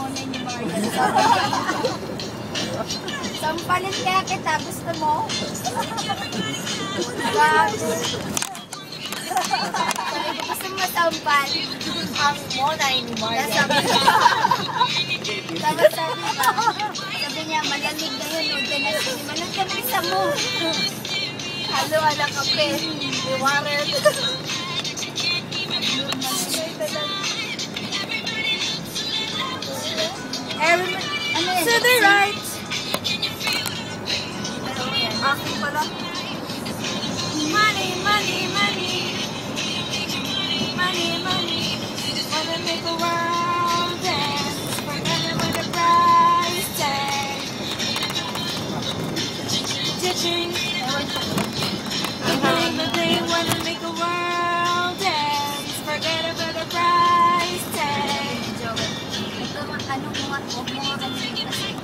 muna ni Marian. Sampalin kaya kita, gusto mo? Gago. Gusto mo sampal? Ang muna ni Marian. Tapos sabi niya, malamig na yun, huwag ka na sige. Manong ka bisa mo. Halo, alang kape. Iwaret. Ano yan? To the right. Akin pala. Money, money, money. Money, money. Wanna make a world dance. Forget about the price tag. Ditching. They wanna make a world dance. Forget about the price tag. Ito, anong mga kanina kasi